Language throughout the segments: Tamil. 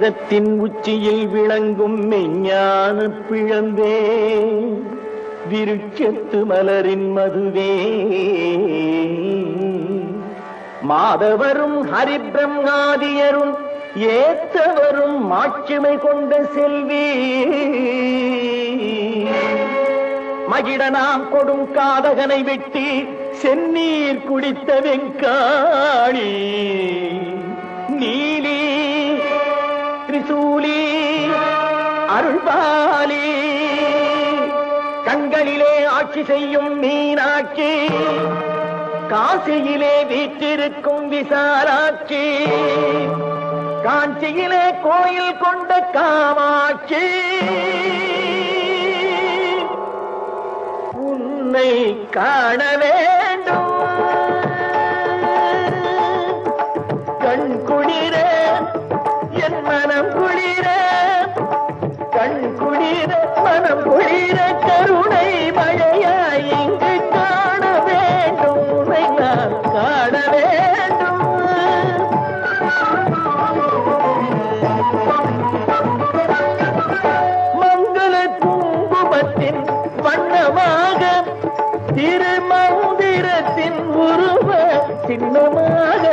வேதத்தின் உச்சியில் விளங்கும் மெஞ்ஞான பிழந்தே விருட்சத்து மலரின் மதுவே மாதவரும் ஹரிபிரம்மாதியரும் ஏத்தவரும் மாட்சிமை கொண்ட செல்வி மகிழனாம் கொடும் காதகனை வெட்டி செந்நீர் குடித்த வெங்காளி நீலி திரிசூலி அருள்பாலி கண்களிலே ஆட்சி செய்யும் மீனாட்சி காசியிலே வீற்றிருக்கும் விசாலாட்சி காஞ்சியிலே கோயில் கொண்ட காமாட்சி உன்னை காண வேண்டும் கண் குளிர என் மனம் குளிர கண் குளிர மனம் குளிர கருணை மழையாய் இங்கு காண வேண்டும் உன்னை நான் காண வேண்டும் மங்கள குங்குமத்தின் வண்ணமாக திருமந்திரத்தின் உருவ சின்னமாக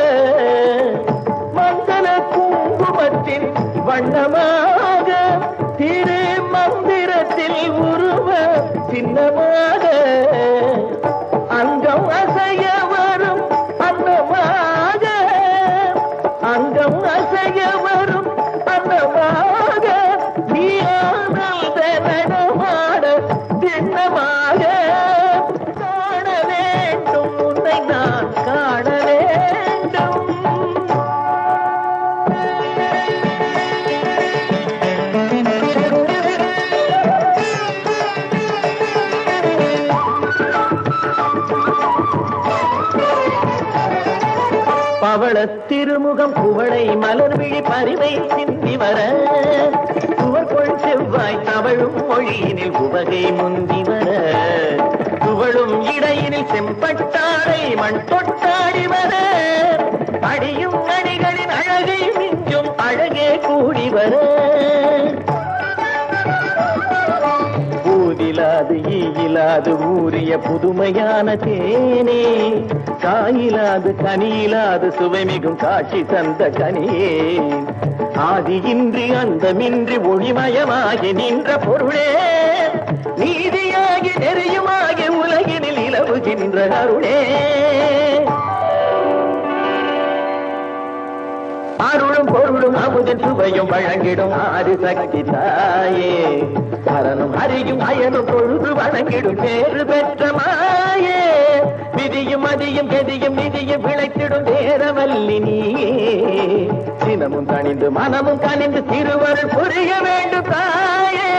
மங்கள குங்குமத்தின் வண்ணமாக திருமந்திரத்தில் உருவ சின்னமாக அங்கம் அசைய வரும் அன்னமாக அங்கம் அசைய வரும் அன்னமாக நீ ஆனந்த நடமாட திண்ணமாக காண வேண்டும் உன்னை நான் காண வேண்டும் பவள திருமுகம் குவளை மலர்விழி பரிவை சிந்தி வர சுவர்கொள் செவ்வாய் தவழும் மொழியினில் உவகை முந்தி வர துவளும் இடையினில் செம்பட்டாடை மண் தொட்டாடி வர அடியும் அணிகளின் அழகை மிஞ்சும் அழகே கூடி வர பூதிலாது ஈயிலாது ஊறிய புதுமையான தேனே காயிலாது கனியிலாது சுவைமிகும் காட்சி தந்த கனியே ஆதியின்றி அந்தமின்றி ஒளிமயமாகி நின்ற பொருளே நீதியாகி நெறியுமாகி உலகினில் இலவுகின்ற அருளே அருளும் பொருளும் அமுதன் சுவையும் வழங்கிடும் ஆறு சக்தி தாயே அரணும் அறியும் அயனும் பொழுது வழங்கிடும் பேறு பெற்ற மாயே விதியும் மதியும் கதியும் நிதியும் விளைத்திடும் தேரவல்லி நீயே சினமும் தணிந்து மனமும் கனிந்து திருவருள் புரிய வேண்டும் தாயே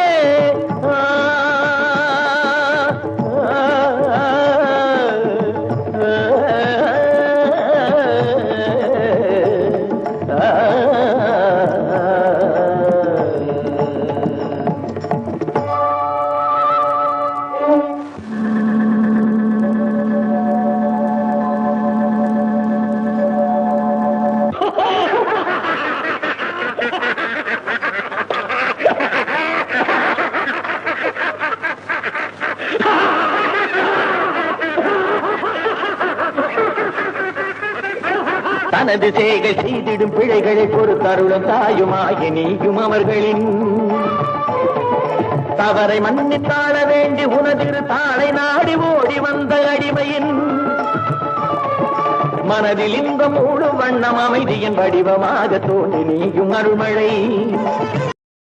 தனது செய்கை செய்திடும் பிழைகளை பொறுத்தருளும் தாயுமாகி நீயும் அவர்களின் தவறை மன்னித்தாள வேண்டி உனதிரு தாளை நாடி ஓடி வந்த அடிமையின் மனதில் இன்பம் மூடும் வண்ணம் அமைதியின் வடிவமாக தோன்றி நீயும் அருள்மழை